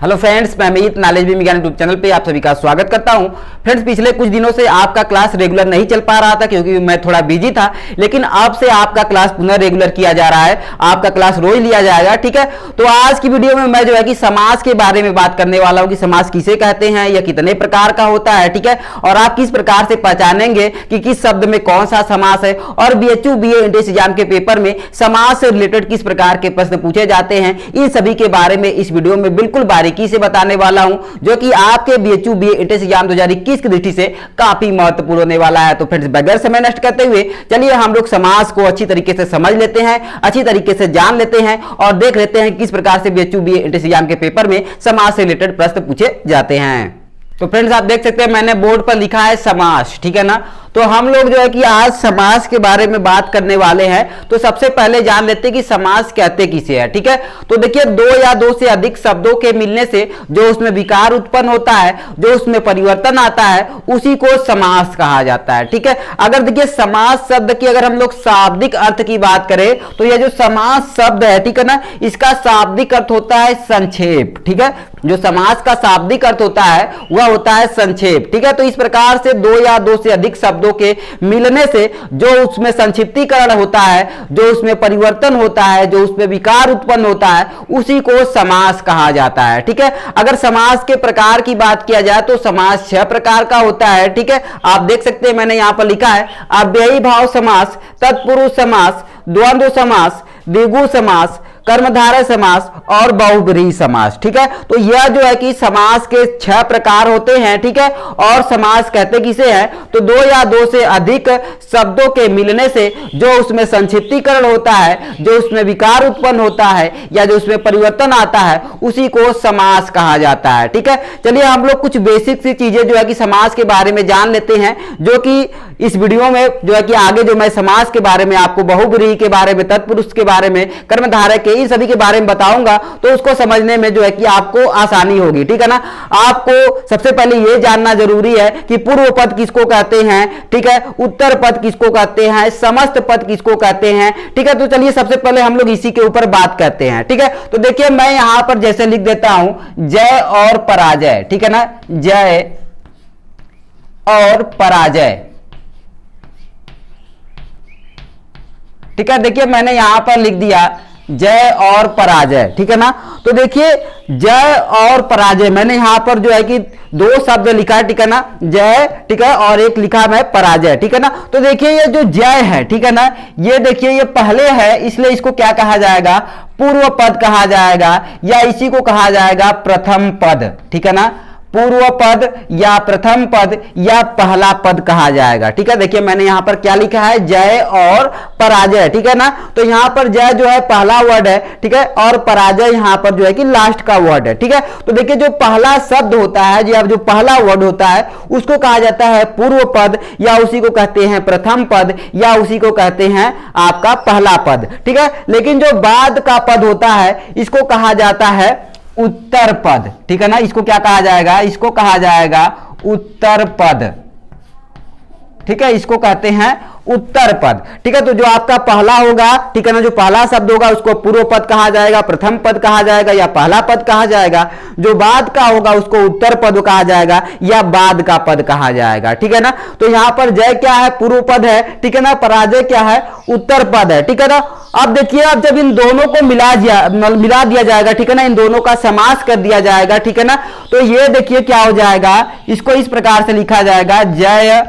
Hello friends, मैं Amit knowledge with ज्ञान YouTube channel पे आप सभी का स्वागत करता हूं। फ्रेंड्स, पिछले कुछ दिनों से आपका क्लास रेगुलर नहीं चल पा रहा था क्योंकि मैं थोड़ा बिजी था, लेकिन अब से आपका क्लास पुनः रेगुलर किया जा रहा है। आपका क्लास रोज लिया जाएगा, ठीक है। तो आज की वीडियो में मैं जो है कि समास के बारे में बात करने वाला हूं कि समास किसे कहते हैं या कितने प्रकार का होता है, ठीक है, और आप किस प्रकार से पहचानेंगे कि किस शब्द में कौन सा समास है, और बीएचयू बीए एंट्रेंस एग्जाम के पेपर में समास से रिलेटेड किस प्रकार के प्रश्न पूछे जाते हैं, इन सभी के बारे में इस वीडियो में बिल्कुल बारीकी से बताने वाला हूं, जो कि आपके बीएचयू बीए एंट्रेंस एग्जाम 2021 की दृष्टि से काफी महत्वपूर्ण होने वाला है। तो फ्रेंड्स, बगैर समय नष्ट करते हुए चलिए हम लोग समास को अच्छी तरीके से समझ लेते हैं, अच्छी तरीके से जान लेते हैं और देख लेते हैं किस प्रकार से बीएचयू बीए एंट्रेंस एग्जाम के पेपर में समास से रिलेटेड प्रश्न पूछे जाते हैं। तो फ्रेंड्स, आप देख सकते हैं मैंने बोर्ड पर लिखा है समास, ठीक है ना। तो हम लोग जो है कि आज समास के बारे में बात करने वाले हैं। तो सबसे पहले जान लेते हैं कि समास कहते किसे है, ठीक है। तो देखिए, दो या दो से अधिक शब्दों के मिलने से जो उसमें विकार उत्पन्न होता है, जो उसमें परिवर्तन आता है, उसी को समास कहा जाता है, ठीक है। अगर देखिए समास शब्द की अगर हम लोग शाब्दिक अर्थ की बात करें तो यह जो समास शब्द है, ठीक है ना, इसका शाब्दिक अर्थ होता है संक्षेप, ठीक है। जो समास का शाब्दिक अर्थ होता है वह होता है संक्षेप, ठीक है। तो इस प्रकार से दो या दो से अधिक शब्दों के मिलने से जो उसमें संक्षिप्तीकरण होता है, जो उसमें परिवर्तन होता है, जो उसमें विकार उत्पन्न होता है, उसी को समास कहा जाता है, ठीक है। अगर समास के प्रकार की बात किया जाए तो समास 6 प्रकार का होता है, ठीक है। आप देख सकते हैं मैंने यहां पर लिखा है अव्ययी भाव समास, तत्पुरुष समास, द्वंद्व समास, द्विगु समास, कर्मधारय समास और बहुब्रीहि समास, ठीक है। तो यह जो है कि समास के 6 प्रकार होते हैं, ठीक है। और समास कहते किसे हैं तो दो या दो से अधिक शब्दों के मिलने से जो उसमें संक्षिप्तीकरण होता है, जो उसमें विकार उत्पन्न होता है या जो उसमें परिवर्तन आता है, उसी को समास कहा जाता है, ठीक है। चलिए हम लोग कुछ बेसिक सी चीजें जो है कि समास के बारे में जान लेते हैं, जो कि इस वीडियो में जो है कि आगे जो मैं समास के बारे में आपको बहुब्रीहि के बारे में, तत्पुरुष के बारे में, कर्मधारय के, इन सभी के बारे में बताऊंगा, तो उसको समझने में जो है कि आपको आसानी होगी, ठीक है ना। आपको सबसे पहले यह जानना जरूरी है कि पूर्व पद किसको कहते हैं, ठीक है, उत्तर पद किसको कहते हैं, समस्त पद किसको कहते हैं, ठीक है। तो चलिए सबसे पहले हम लोग इसी के ऊपर बात करते हैं, ठीक है। तो देखिए मैं यहां पर जैसे लिख देता हूं जय और पराजय, ठीक है ना, जय और पराजय, ठीक है। देखिए मैंने यहां पर लिख दिया जय और पराजय, ठीक है ना। तो देखिए जय और पराजय मैंने यहां पर जो है कि दो शब्द लिखा है, ठीक है ना, जय, ठीक है, और एक लिखा है पराजय, ठीक है ना। तो देखिए ये जो जय है, ठीक है ना, ये देखिए ये पहले है, इसलिए इसको क्या कहा जाएगा, पूर्व पद कहा जाएगा, या इसी को कहा जाएगा प्रथम पद, ठीक है ना। पूर्व पद या प्रथम पद या पहला पद कहा जाएगा, ठीक है। देखिए मैंने यहां पर क्या लिखा है, जय और पराजय, ठीक है ना। तो यहां पर जय जो है पहला वर्ड है, ठीक है, और पराजय यहां पर जो है कि लास्ट का वर्ड है, ठीक है। तो देखिए जो पहला शब्द होता है या जो पहला वर्ड होता है उसको कहा जाता है पूर्व पद, या उसी को कहते हैं प्रथम पद, या उसी को कहते हैं आपका पहला पद, ठीक है। लेकिन जो बाद का पद होता है इसको कहा जाता है उत्तर पद, ठीक है ना। इसको क्या कहा जाएगा, इसको कहा जाएगा उत्तर पद, ठीक है, इसको कहते हैं उत्तर पद, ठीक है। तो जो आपका पहला होगा, ठीक है ना, जो पहला शब्द होगा उसको पूर्व पद कहा जाएगा, प्रथम पद कहा जाएगा या पहला पद कहा जाएगा। जो बाद का होगा उसको उत्तर पद कहा जाएगा या बाद का पद कहा जाएगा, ठीक है ना। तो यहां पर जय क्या है, पूर्व पद है, ठीक है ना, पराजय क्या है, उत्तर पद है, ठीक है ना। अब देखिए अब जब इन दोनों को मिला दिया जाएगा, ठीक है ना, इन दोनों का समास कर दिया जाएगा, ठीक है ना, तो ये देखिए क्या हो जाएगा, इसको इस प्रकार से लिखा जाएगा जय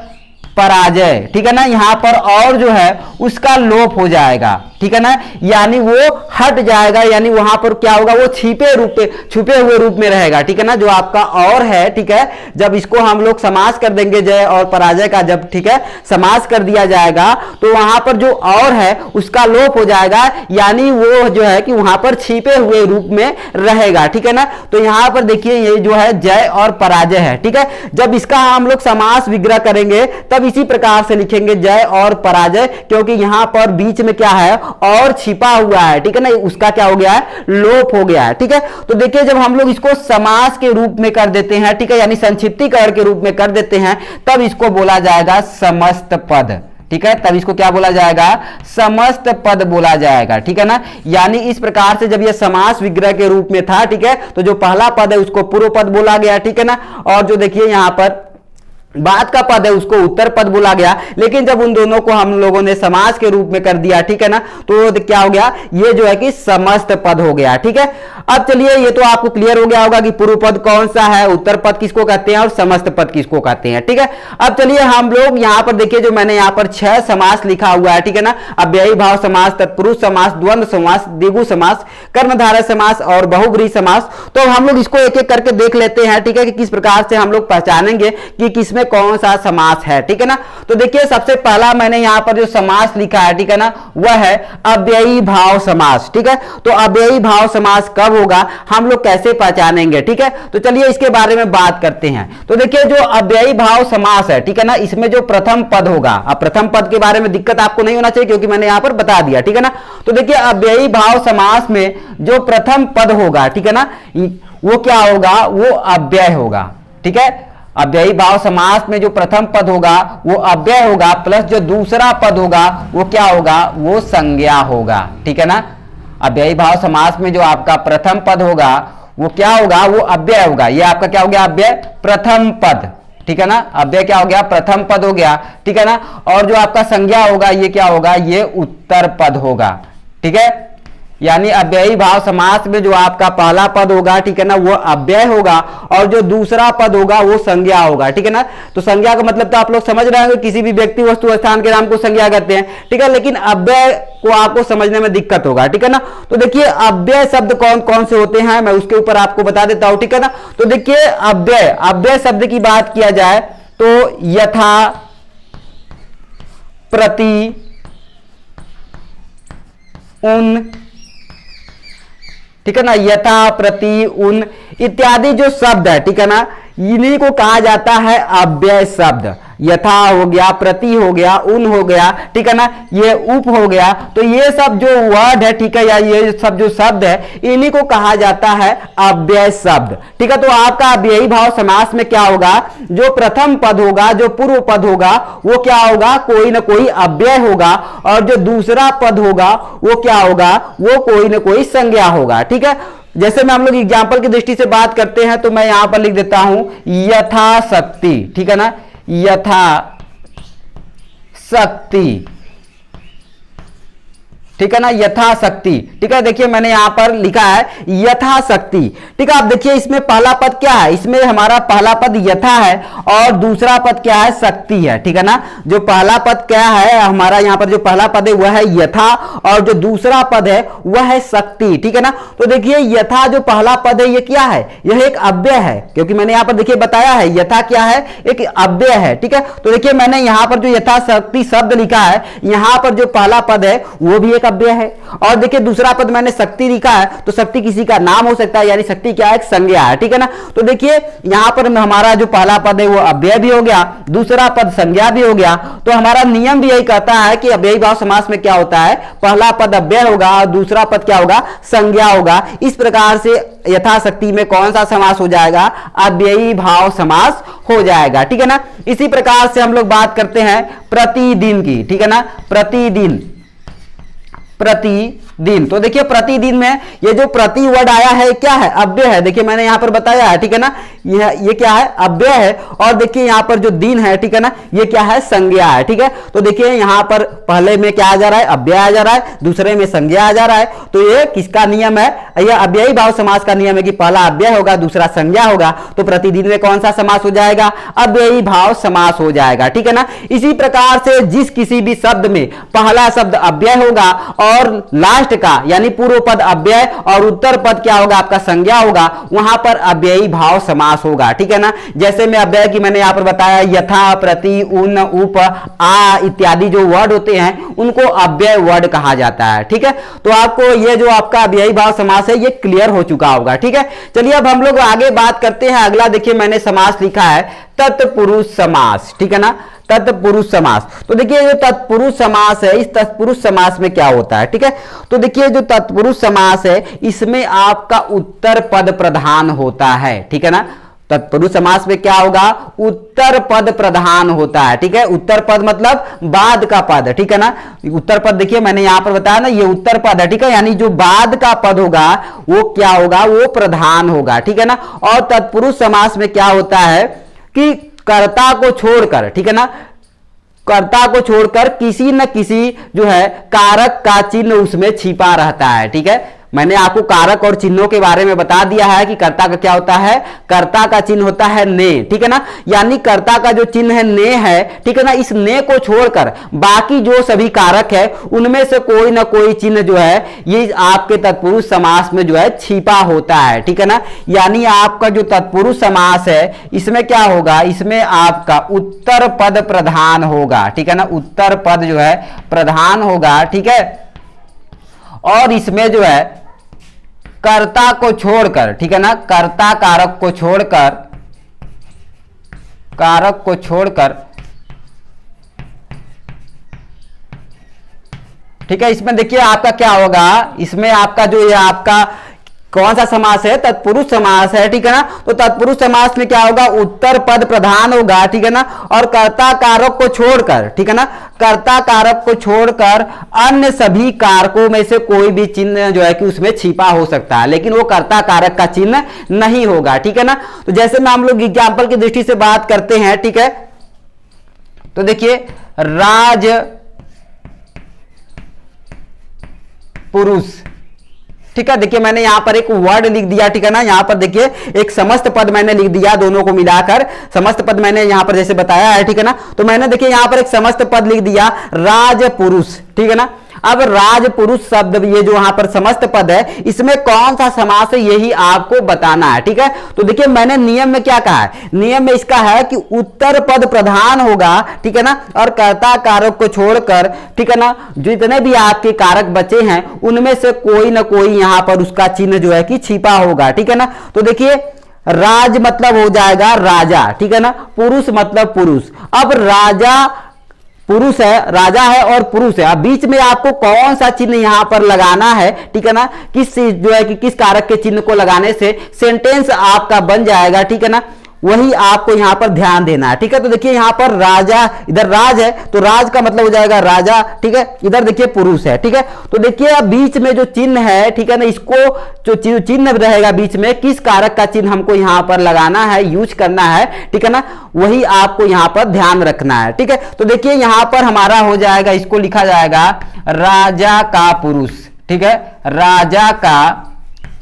पराजय, ठीक है ना। यहां पर और जो है उसका लोप हो जाएगा, ठीक है ना, यानी वो हट जाएगा, यानी वहां पर क्या होगा, वो छुपे हुए रूप में रहेगा, ठीक है ना। जो आपका और है, ठीक है, जब इसको हम लोग समास कर देंगे जय और पराजय का, जब ठीक है समास कर दिया जाएगा तो वहां पर जो और है उसका लोप हो जाएगा, यानी वो जो है कि वहां पर छिपे हुए रूप में रहेगा, ठीक है ना। तो यहां पर देखिए ये जो है जय और पराजय है, ठीक है। जब इसका हम लोग समास विग्रह करेंगे तब इसी प्रकार से लिखेंगे जय और पराजय, क्योंकि यहां पर बीच में क्या है और छिपा हुआ है, ठीक है ना, उसका क्या हो गया है, लोप हो गया है, ठीक है। तो देखिए जब हम लोग इसको समास के रूप में कर देते हैं, ठीक है, यानी संक्षिप्तीकरण के रूप में कर देते हैं, तब इसको बोला जाएगा समस्त पद, ठीक है, तब इसको क्या बोला जाएगा, समस्त पद बोला जाएगा, ठीक है ना। यानी इस प्रकार से जब यह समास विग्रह के रूप में था, ठीक है, तो जो पहला पद है उसको पूर्व पद बोला गया, ठीक है ना, और जो देखिए यहां पर बाद का पद है उसको उत्तर पद बोला गया। लेकिन जब उन दोनों को हम लोगों ने समास के रूप में कर दिया, ठीक है ना, तो क्या हो गया, ये जो है कि समस्त पद हो गया, ठीक है। अब चलिए ये तो आपको क्लियर हो गया होगा कि पूर्व पद कौन सा है, उत्तर पद किसको कहते हैं और समस्त पद किसको कहते हैं, ठीक है। अब चलिए हम लोग यहां पर देखिए, जो मैंने यहां पर 6 समास लिखा हुआ है, ठीक है ना, अव्ययी भाव समास, तत्पुरुष समास, द्वंद्व समास, द्विगु समास, कर्मधारय समास और बहुब्रीहि समास। तो हम लोग इसको एक एक करके देख लेते हैं, ठीक है, कि किस प्रकार से हम लोग पहचानेंगे कि किसमें कौन सा समास है, ठीक है ना। तो देखिए सबसे पहला मैंने यहां पर जो समास लिखा है, ठीक है ना, वह है अव्ययी भाव समास, ठीक है। तो अव्ययी भाव समास कब होगा, हम लोग कैसे पहचानेंगे, ठीक है। तो चलिए इसके बारे में बात करते हैं। तो देखिए जो अव्ययी भाव समास है, ठीक है ना, इसमें जो प्रथम पद होगा, अब प्रथम पद के बारे में दिक्कत आपको नहीं होना चाहिए क्योंकि मैंने यहां पर बता दिया, ठीक है ना। तो देखिए अव्ययी भाव समास में जो प्रथम पद होगा, ठीक है ना, वो क्या होगा, वो अव्यय होगा, ठीक है। अव्ययी भाव समास में जो प्रथम पद होगा वो अव्यय होगा, प्लस जो दूसरा पद होगा वो क्या होगा, वो संज्ञा होगा, ठीक है ना। अव्ययी भाव समास में जो आपका प्रथम पद होगा वो क्या होगा, वो अव्यय होगा। ये आपका क्या हो गया, अव्यय प्रथम पद, ठीक है ना, अव्यय क्या हो गया, प्रथम पद हो गया, ठीक है ना। और जो आपका संज्ञा होगा ये क्या होगा, ये उत्तर पद होगा, ठीक है। यानी अव्ययी भाव समास में जो आपका पहला पद होगा, ठीक है ना, वो अव्यय होगा और जो दूसरा पद होगा वो संज्ञा होगा, ठीक है ना। तो संज्ञा का मतलब तो आप लोग समझ रहे होंगे, किसी भी व्यक्ति वस्तु स्थान के नाम को संज्ञा कहते हैं, ठीक है। लेकिन अव्यय को आपको समझने में दिक्कत होगा, ठीक है ना। तो देखिए अव्यय शब्द कौन कौन से होते हैं, मैं उसके ऊपर आपको बता देता हूं, ठीक है ना। तो देखिए अव्यय शब्द की बात किया जाए तो यथा, प्रति, उन, ठीक है ना, यथा, प्रति, उन इत्यादि जो शब्द है, ठीक है ना, इन्हीं को कहा जाता है अव्यय शब्द। यथा हो गया, प्रति हो गया, उन हो गया, ठीक है ना, ये उप हो गया। तो ये सब जो वर्ड है, ठीक है, या ये सब जो शब्द है इन्हीं को कहा जाता है अव्यय शब्द, ठीक है। तो आपका अव्ययी भाव समास में क्या होगा, जो प्रथम पद होगा, जो पूर्व पद होगा वो क्या होगा, कोई ना कोई अव्यय होगा और जो दूसरा पद होगा वो क्या होगा, वो कोई ना कोई संज्ञा होगा, ठीक है। जैसे मैं हम लोग एग्जाम्पल की दृष्टि से बात करते हैं तो मैं यहां पर लिख देता हूं यथाशक्ति, ठीक है ना, यथाशक्ति, ठीक है ना, यथाशक्ति, ठीक है। देखिए मैंने यहां पर लिखा है यथाशक्ति, ठीक है। आप देखिए इसमें पहला पद क्या है, इसमें हमारा पहला पद यथा है और दूसरा पद क्या है, शक्ति है, ठीक है ना। जो पहला पद क्या है हमारा, यहां पर जो पहला पद है वह है यथा और जो दूसरा पद है वह है शक्ति, ठीक है ना। तो देखिए यथा जो पहला पद है ये क्या है, यह एक अव्यय है, क्योंकि मैंने यहां पर देखिए बताया है यथा क्या है, एक अव्यय है, ठीक है। तो देखिए मैंने यहां पर जो यथाशक्ति शब्द लिखा है, यहां पर जो पहला पद है वो भी अव्यय है और देखिए दूसरा पद मैंने शक्ति लिखा है, तो शक्ति किसी का नाम हो सकता है, यानी शक्ति क्या है, एक संज्ञा है, ठीक है ना। तो देखिए यहां पर हमारा जो पहला पद है वो अव्यय भी हो गया, दूसरा पद संज्ञा भी हो गया। तो हमारा नियम भी यही कहता है कि अव्ययी भाव समास में क्या होता है, पहला पद अव्यय होगा और दूसरा पद क्या होगा, संज्ञा होगा। इस प्रकार से यथाशक्ति में कौन सा समास हो जाएगा, अव्ययी भाव समास हो जाएगा, ठीक है ना। इसी प्रकार से हम लोग बात करते हैं प्रतिदिन की, ठीक है ना, प्रतिदिन, प्रतिदिन। तो देखिए प्रतिदिन में ये जो प्रति वर्ड आया है क्या है, अव्यय है। देखिए मैंने यहां पर बताया है, ठीक है ना, ये क्या है, अव्यय है। और देखिए यहां पर जो दिन है, ठीक है ना, ये क्या है, संज्ञा है, ठीक है। तो देखिए यहां पर पहले में क्या आ जा रहा है, अव्यय आ जा रहा है, दूसरे में संज्ञा आ जा रहा है। तो ये किसका नियम है, यह अव्ययी भाव समास का नियम है कि पहला अव्यय होगा, दूसरा संज्ञा होगा। तो प्रतिदिन में कौन सा समास हो जाएगा, अव्ययी भाव समास हो जाएगा, ठीक है ना। इसी प्रकार से जिस किसी भी शब्द में पहला शब्द अव्यय होगा और लास्ट का यानी पूर्व पद अव्यय और उत्तर पद क्या होगा, आपका संज्ञा होगा, वहां पर अव्ययी भाव समास होगा, ठीक है ना। जैसे मैं अव्यय की मैंने यहां पर बताया यथा, प्रति, उन, उप, आ इत्यादि जो वर्ड होते हैं उनको अव्यय वर्ड कहा जाता है, ठीक है। तो आपको ये जो आपका अव्ययी भाव समास है ये क्लियर हो चुका होगा, ठीक है। चलिए अब हम लोग आगे बात करते हैं। अगला देखिए मैंने समास लिखा है तत्पुरुष समास, ठीक है ना, तत्पुरुष समास। तो देखिए जो तत्पुरुष समास है, इस तत्पुरुष समास में क्या होता है, ठीक है। तो देखिए जो तत्पुरुष समास है इसमें आपका उत्तर पद प्रधान होता है, ठीक है ना। तत्पुरुष समास में क्या होगा, उत्तर पद प्रधान होता है। ठीक है, उत्तर पद मतलब बाद का पद। ठीक है ना, उत्तर पद देखिए मैंने यहां पर बताया ना, ये उत्तर पद है। ठीक है, यानी जो बाद का पद होगा वो क्या होगा, वो प्रधान होगा। ठीक है ना, और तत्पुरुष समास में क्या होता है कि कर्ता को छोड़कर, ठीक है ना, कर्ता को छोड़कर किसी न किसी जो है कारक का चिन्ह उसमें छिपा रहता है। ठीक है, मैंने आपको कारक और चिन्हों के बारे में बता दिया है कि कर्ता का क्या होता है, कर्ता का चिन्ह होता है ने। ठीक है ना, यानी कर्ता का जो चिन्ह है ने है। ठीक है ना, इस ने को छोड़कर बाकी जो सभी कारक है उनमें से कोई ना कोई चिन्ह जो है ये आपके तत्पुरुष समास में जो है छिपा होता है। ठीक है ना, यानी आपका जो तत्पुरुष समास है इसमें क्या होगा, इसमें आपका उत्तर पद प्रधान होगा। ठीक है ना, उत्तर पद जो है प्रधान होगा। ठीक है, और इसमें जो है कर्ता को छोड़कर, ठीक है ना, कर्ता कारक को छोड़कर, ठीक है, इसमें देखिए आपका क्या होगा, इसमें आपका जो ये आपका कौन सा समास है, तत्पुरुष समास है। ठीक है ना, तो तत्पुरुष समास में क्या होगा, उत्तर पद प्रधान होगा। ठीक है ना, और कर्ता कारक को छोड़कर, ठीक है ना, कर्ता कारक को छोड़कर अन्य सभी कारकों में से कोई भी चिन्ह जो है कि उसमें छिपा हो सकता है, लेकिन वो कर्ता कारक का चिन्ह नहीं होगा। ठीक है ना, तो जैसे में हम लोग एग्जाम्पल की दृष्टि से बात करते हैं। ठीक है, तो देखिए राज पुरुष, ठीक है, देखिए मैंने यहां पर एक वर्ड लिख दिया। ठीक है ना, यहां पर देखिए एक समस्त पद मैंने लिख दिया, दोनों को मिलाकर समस्त पद मैंने यहां पर जैसे बताया है। ठीक है ना, तो मैंने देखिए यहां पर एक समस्त पद लिख दिया राजपुरुष। ठीक है ना, अब राजपुरुष शब्द ये जो यहां पर समस्त पद है इसमें कौन सा समास है यही आपको बताना है। ठीक है, तो देखिए मैंने नियम में क्या कहा है, नियम में इसका है कि उत्तर पद प्रधान होगा। ठीक है ना, और कर्ता कारक को छोड़कर, ठीक है ना, जितने भी आपके कारक बचे हैं उनमें से कोई ना कोई यहां पर उसका चिन्ह जो है कि छिपा होगा। ठीक है ना, तो देखिए राज मतलब हो जाएगा राजा। ठीक है ना, पुरुष मतलब पुरुष। अब राजा पुरुष है, राजा है और पुरुष है, अब बीच में आपको कौन सा चिन्ह यहां पर लगाना है। ठीक है ना, किस जो है कि किस कारक के चिन्ह को लगाने से सेंटेंस आपका बन जाएगा। ठीक है ना, वही आपको यहां पर ध्यान देना है। ठीक है, तो देखिए यहां पर राजा, इधर राज है तो राज का मतलब हो जाएगा राजा। ठीक है, इधर देखिए पुरुष है। ठीक है, तो देखिए अब बीच में जो चिन्ह है, ठीक है ना, इसको जो चिन्ह रहेगा बीच में, किस कारक का चिन्ह हमको यहां पर लगाना है, यूज करना है। ठीक है ना, वही आपको यहां पर ध्यान रखना है। ठीक है, तो देखिए यहां पर हमारा हो जाएगा, इसको लिखा जाएगा राजा का पुरुष। ठीक है, राजा का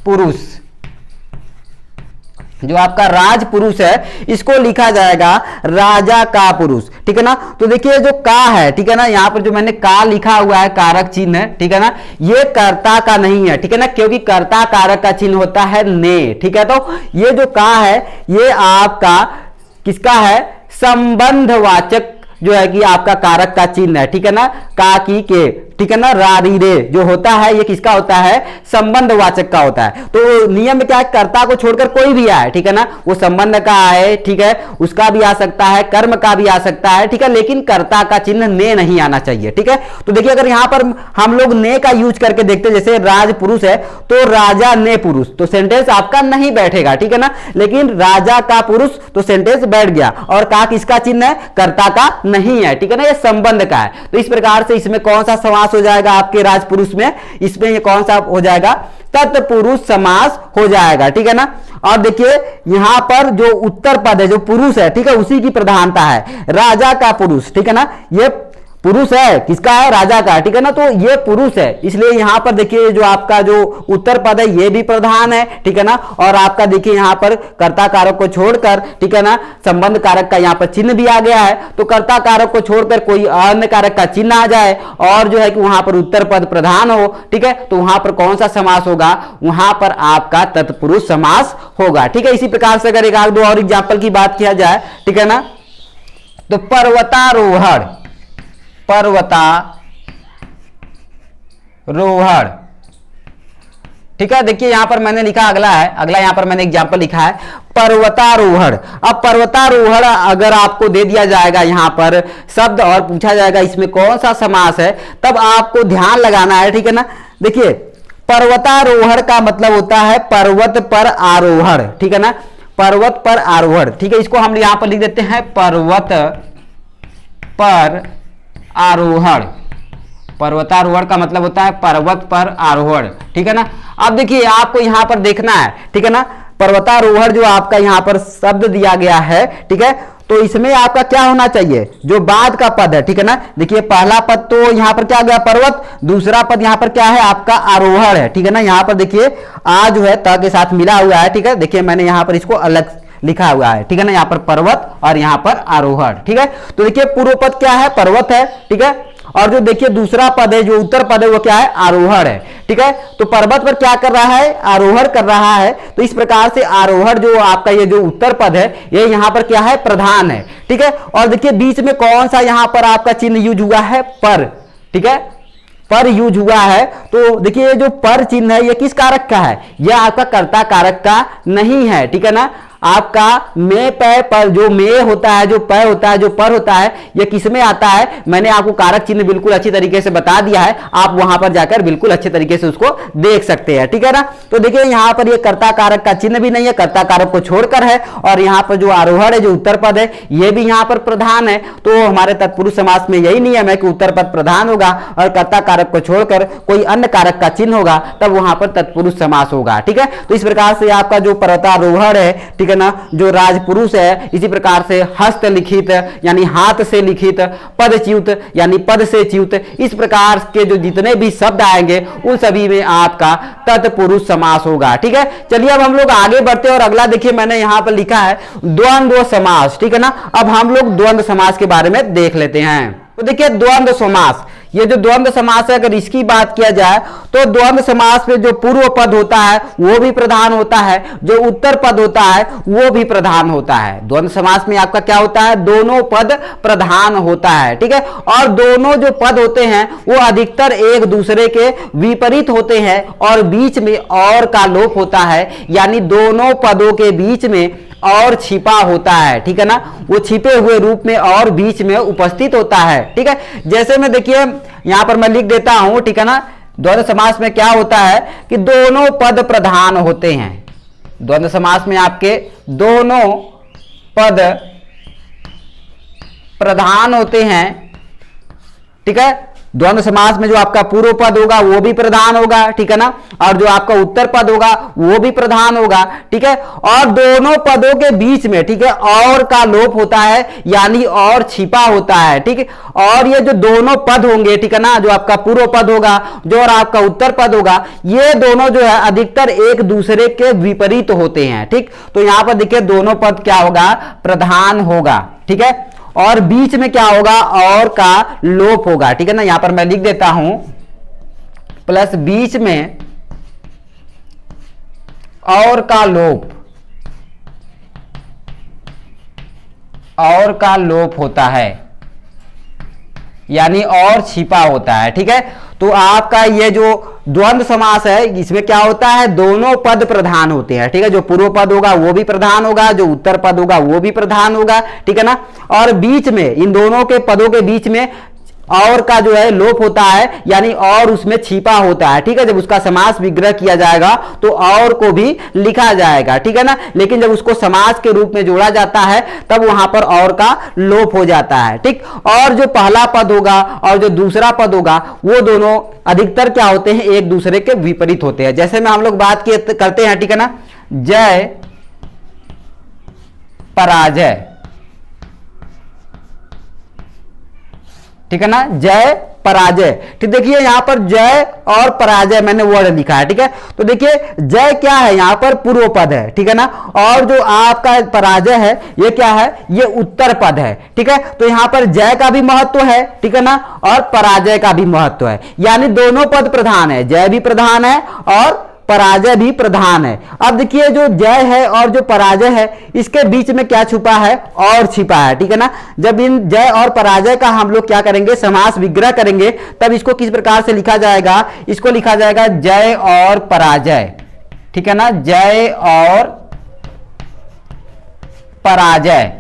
पुरुष, जो आपका राज पुरुष है इसको लिखा जाएगा राजा का पुरुष। ठीक है ना, तो देखिए जो का है, ठीक है ना, यहां पर जो मैंने का लिखा हुआ है कारक चिन्ह है, ठीक है ना, ये कर्ता का नहीं है। ठीक है ना, क्योंकि कर्ता कारक का चिन्ह होता है ने। ठीक है, तो ये जो का है ये आपका किसका है, संबंधवाचक जो है कि आपका कारक का चिन्ह है। ठीक है ना, का की के, ठीक है ना, री रे जो होता है ये किसका होता है, संबंधवाचक का होता है। तो नियम में क्या है, कर्ता को छोड़कर कोई भी आए, ठीक है ना, वो संबंध का आए, ठीक है, उसका भी आ सकता है, कर्म का भी आ सकता है। ठीक है, लेकिन कर्ता का चिन्ह ने नहीं आना चाहिए। ठीक है, तो देखिए अगर यहां पर हम लोग ने का यूज करके देखते, जैसे राज पुरुष है तो राजा ने पुरुष, तो सेंटेंस आपका नहीं बैठेगा। ठीक है ना, लेकिन राजा का पुरुष तो सेंटेंस बैठ गया, और का किसका चिन्ह है, कर्ता का नहीं है। ठीक है ना, ये संबंध का है। तो इस प्रकार से इसमें कौन सा समास हो जाएगा आपके राजपुरुष में, इसमें ये कौन सा हो जाएगा, तत्पुरुष समास हो जाएगा। ठीक है ना, और देखिए यहां पर जो उत्तर पद है, जो पुरुष है, ठीक है, उसी की प्रधानता है, राजा का पुरुष। ठीक है ना, ये पुरुष है, किसका है, राजा का। ठीक है ना, तो ये पुरुष है, इसलिए यहां पर देखिए जो आपका जो उत्तर पद है ये भी प्रधान है। ठीक है ना, और आपका देखिए यहां पर कर्ता कारक को छोड़कर, ठीक है ना, संबंध कारक का यहां पर चिन्ह भी आ गया है। तो कर्ता कारक को छोड़कर कोई अन्य कारक का चिन्ह आ जाए और जो है कि वहां पर उत्तर पद प्रधान हो, ठीक है, तो वहां पर कौन सा समास होगा, वहां पर आपका तत्पुरुष समास होगा। ठीक है, इसी प्रकार से अगर एक आध दो और एग्जाम्पल की बात किया जाए, ठीक है ना, तो पर्वतारोहण, पर्वतारोहण, ठीक है, देखिए यहां पर मैंने लिखा अगला है, अगला यहां पर मैंने एग्जाम्पल लिखा है पर्वतारोहण। अब पर्वतारोहण अगर आपको दे दिया जाएगा यहां पर शब्द और पूछा जाएगा इसमें कौन सा समास है, तब आपको ध्यान लगाना है। ठीक है ना, देखिए पर्वतारोहण का मतलब होता है पर्वत पर आरोहण। ठीक है ना, पर्वत पर आरोहण, ठीक है, इसको हम यहां पर लिख देते हैं पर्वत पर आरोहण। पर्वतारोहण का मतलब होता है पर्वत पर आरोहण, ठीक है ना। अब देखिए आपको यहां पर देखना है, ठीक है ना, पर्वतारोहण जो आपका यहां पर शब्द दिया गया है, ठीक है, तो इसमें आपका क्या होना चाहिए, जो बाद का पद है, ठीक है ना। देखिए पहला पद तो यहां पर क्या गया पर्वत, दूसरा पद यहां पर क्या है आपका आरोहण है, ठीक है ना। यहां पर देखिए आ जो है त के साथ मिला हुआ है, ठीक है, देखिए मैंने यहां पर इसको अलग लिखा हुआ है, ठीक है ना, यहां पर पर्वत और यहां पर आरोहण, ठीक है। तो देखिए पूर्व पद क्या है, पर्वत है, ठीक है, और जो देखिए दूसरा पद है, जो उत्तर पद है, वो क्या है, आरोहण है, ठीक है। तो पर्वत पर क्या कर रहा है, आरोहण कर रहा है। तो इस प्रकार से आरोहण जो आपका ये जो उत्तर पद है, ये यहां पर क्या है, प्रधान है, ठीक है। और देखिए बीच में कौन सा यहां पर आपका चिन्ह यूज हुआ है, पर, ठीक है, पर यूज हुआ है। तो देखिए ये जो पर चिन्ह है, ये किस कारक का है, यह आपका कर्ता कारक का नहीं है, ठीक है ना। आपका मे पै पर जो मे होता है, जो पै होता है, जो पर होता है, यह किस में आता है, मैंने आपको कारक चिन्ह बिल्कुल अच्छी तरीके से बता दिया है, आप वहां पर जाकर बिल्कुल अच्छे तरीके से उसको देख सकते हैं, ठीक है ना। तो देखिए यहां पर ये कर्ता कारक का चिन्ह भी नहीं है, कर्ता कारक को छोड़कर है, और यहां पर जो आरोहण है, जो उत्तर पद है, ये भी यहां पर प्रधान है। तो हमारे तत्पुरुष समास में यही नियम है कि उत्तर पद प्रधान होगा और कर्ता कारक को छोड़कर कोई अन्य कारक का चिन्ह होगा, तब वहां पर तत्पुरुष समास होगा, ठीक है। तो इस प्रकार से आपका जो पर्वतारोहण है, ठीक है ना, जो राजपुरुष है, इसी प्रकार से हस्तलिखित यानी हाथ से लिखित, पदच्युत यानी पद से च्युत, इस प्रकार के जो जितने भी शब्द आएंगे उन सभी में आपका तत्पुरुष समास होगा, ठीक है। चलिए अब हम लोग आगे बढ़ते हैं और अगला देखिए मैंने यहां पर लिखा है द्वंद्व समास, ठीक है ना। अब हम लोग द्वंद्व समास के बारे में देख लेते हैं। तो देखिए द्वंद्व समास, ये जो द्वंद्व समास है, अगर इसकी बात किया जाए तो द्वंद्व समास में जो पूर्व पद होता है वो भी प्रधान होता है, जो उत्तर पद होता है वो भी प्रधान होता है। द्वंद्व समास में आपका क्या होता है, दोनों पद प्रधान होता है, ठीक है, और दोनों जो पद होते हैं वो अधिकतर एक दूसरे के विपरीत होते हैं और बीच में और का लोप होता है, यानी दोनों पदों के बीच में और छिपा होता है, ठीक है ना, वो छिपे हुए रूप में और बीच में उपस्थित होता है, ठीक है। जैसे में देखिए यहां पर मैं लिख देता हूं, ठीक है ना, द्वंद्व समास में क्या होता है कि दोनों पद प्रधान होते हैं। द्वंद्व समास में आपके दोनों पद प्रधान होते हैं, ठीक है। द्वंद्व समास में जो आपका पूर्व पद होगा वो भी प्रधान होगा, ठीक है ना, और जो आपका उत्तर पद होगा वो भी प्रधान होगा, ठीक है। और दोनों पदों के बीच में, ठीक है, और का लोप होता है, यानी और छिपा होता है, ठीक है। और ये जो दोनों पद होंगे, ठीक है ना, जो आपका पूर्व पद होगा, जो और आपका उत्तर पद होगा, ये दोनों जो है अधिकतर एक दूसरे के विपरीत होते हैं, ठीक। तो यहां पर देखिए दोनों पद क्या होगा, प्रधान होगा, ठीक है, और बीच में क्या होगा, और का लोप होगा, ठीक है ना। यहां पर मैं लिख देता हूं प्लस बीच में और का लोप, और का लोप होता है, यानी और छिपा होता है, ठीक है। तो आपका ये जो द्वंद्व समास है, इसमें क्या होता है, दोनों पद प्रधान होते हैं, ठीक है, जो पूर्व पद होगा वो भी प्रधान होगा, जो उत्तर पद होगा वो भी प्रधान होगा, ठीक है ना। और बीच में इन दोनों के पदों के बीच में और का जो है लोप होता है, यानी और उसमें छिपा होता है, ठीक है। जब उसका समास विग्रह किया जाएगा तो और को भी लिखा जाएगा, ठीक है ना, लेकिन जब उसको समास के रूप में जोड़ा जाता है तब वहां पर और का लोप हो जाता है, ठीक। और जो पहला पद होगा और जो दूसरा पद होगा वो दोनों अधिकतर क्या होते हैं, एक दूसरे के विपरीत होते हैं। जैसे में हम लोग बात करते हैं, ठीक है ना, जय पराजय, ठीक है ना, जय पराजय, ठीक। देखिए यहां पर जय और पराजय मैंने वर्ड लिखा है, ठीक है। तो देखिए जय क्या है, यहां पर पूर्व पद है, ठीक है ना, और जो आपका पराजय है ये क्या है, ये उत्तर पद है, ठीक है। तो यहां पर जय का भी महत्व है, ठीक है ना, और पराजय का भी महत्व है, यानी दोनों पद प्रधान है, जय भी प्रधान है और पराजय भी प्रधान है। अब देखिए जो जय है और जो पराजय है इसके बीच में क्या छुपा है, और छिपा है, ठीक है ना। जब इन जय और पराजय का हम लोग क्या करेंगे, समास विग्रह करेंगे, तब इसको किस प्रकार से लिखा जाएगा, इसको लिखा जाएगा जय और पराजय, ठीक है ना, जय और पराजय,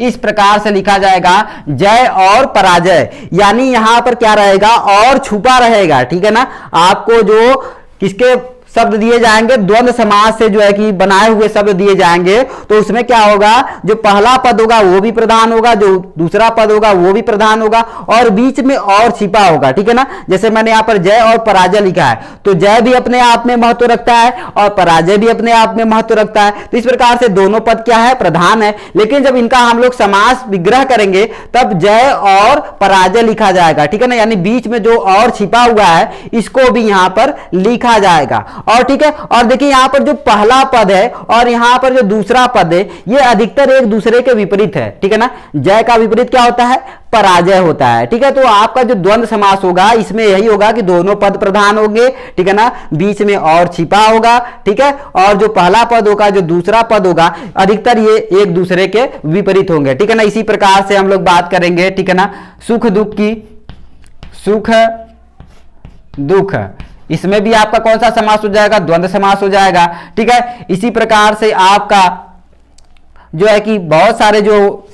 इस प्रकार से लिखा जाएगा जय और पराजय, यानी यहां पर क्या रहेगा, और छुपा रहेगा, ठीक है ना। आपको जो किसके शब्द दिए जाएंगे, द्वंद्व समास से जो है कि बनाए हुए शब्द दिए जाएंगे, तो उसमें क्या होगा, जो पहला पद होगा वो भी प्रधान होगा, जो दूसरा पद होगा वो भी प्रधान होगा, और बीच में और छिपा होगा, ठीक है ना। जैसे मैंने यहां पर जय और पराजय लिखा है, तो जय भी अपने आप में महत्व रखता है और पराजय भी अपने आप में महत्व रखता है। तो इस प्रकार से दोनों पद क्या है, प्रधान है। लेकिन जब इनका हम लोग समास विग्रह करेंगे तब जय और पराजय लिखा जाएगा, ठीक है ना, यानी बीच में जो और छिपा हुआ है इसको भी यहां पर लिखा जाएगा। और ठीक है, और देखिए यहां पर जो पहला पद है और यहां पर जो दूसरा पद है ये अधिकतर एक दूसरे के विपरीत है, ठीक है ना। जय का विपरीत क्या होता है, पराजय होता है, ठीक है। तो आपका जो द्वंद्व समास होगा इसमें यही होगा कि दोनों पद प्रधान होंगे, ठीक है ना, बीच में और छिपा होगा, ठीक है, और जो पहला पद होगा जो दूसरा पद होगा अधिकतर ये एक दूसरे के विपरीत होंगे, ठीक है ना। इसी प्रकार से हम लोग बात करेंगे, ठीक है ना, सुख दुख की। सुख दुख, इसमें भी आपका कौन सा समास हो जाएगा, द्वंद्व समास हो जाएगा, ठीक है। इसी प्रकार से आपका जो है कि बहुत सारे जो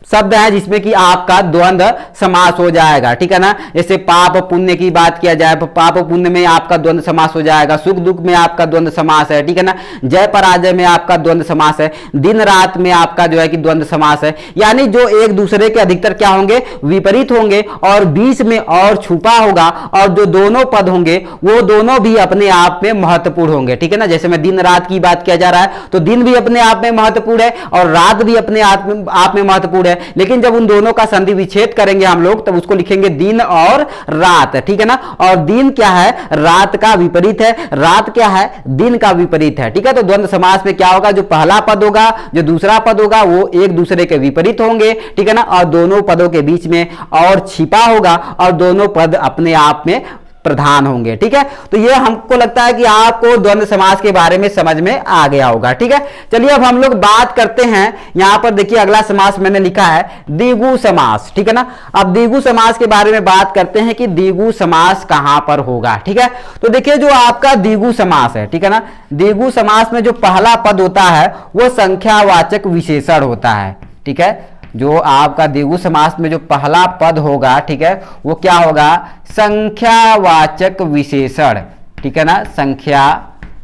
शब्द है जिसमें कि आपका द्वंद्व समास हो जाएगा, ठीक है ना। जैसे पाप पुण्य की बात किया जाए, पाप पुण्य में आपका द्वंद्व समास हो जाएगा, सुख दुख में आपका द्वंद्व समास है, ठीक है ना। जय पराजय में आपका द्वंद्व समास है, दिन रात में आपका जो है कि द्वंद्व समास है। यानी जो एक दूसरे के अधिकतर क्या होंगे, विपरीत होंगे, और बीच में और छुपा होगा, और जो दोनों पद होंगे वो दोनों भी अपने आप में महत्वपूर्ण होंगे, ठीक है ना। जैसे मैं दिन रात की बात किया जा रहा है तो दिन भी अपने आप में महत्वपूर्ण है और रात भी अपने आप में महत्वपूर्ण है, लेकिन जब उन दोनों का संधि विच्छेद करेंगे हम लोग तब उसको लिखेंगे दिन और रात, ठीक है ना। और दिन क्या है, रात का विपरीत है, रात क्या है, दिन का विपरीत है, ठीक है। तो द्वंद्व समास में क्या होगा, जो पहला पद होगा जो दूसरा पद होगा वो एक दूसरे के विपरीत होंगे, ठीक है ना, और दोनों पदों के बीच में और छिपा होगा और दोनों पद अपने आप में प्रधान होंगे, ठीक है। तो ये हमको लगता है कि आपको द्वंद्व समास के बारे में समझ में आ गया होगा, ठीक है। चलिए अब हम लोग बात करते हैं, यहां पर देखिए अगला समास मैंने लिखा है द्विगु समास, ठीक है ना। अब द्विगु समास के बारे में बात करते हैं कि द्विगु समास कहां पर होगा, ठीक है। तो देखिए जो आपका द्विगु समास है, ठीक है ना, द्विगु समास में जो पहला पद होता है वो संख्यावाचक विशेषण होता है, ठीक है। जो आपका द्विगु समास में जो पहला पद होगा, ठीक है, वो क्या होगा, संख्यावाचक विशेषण, ठीक है ना, संख्यावाचक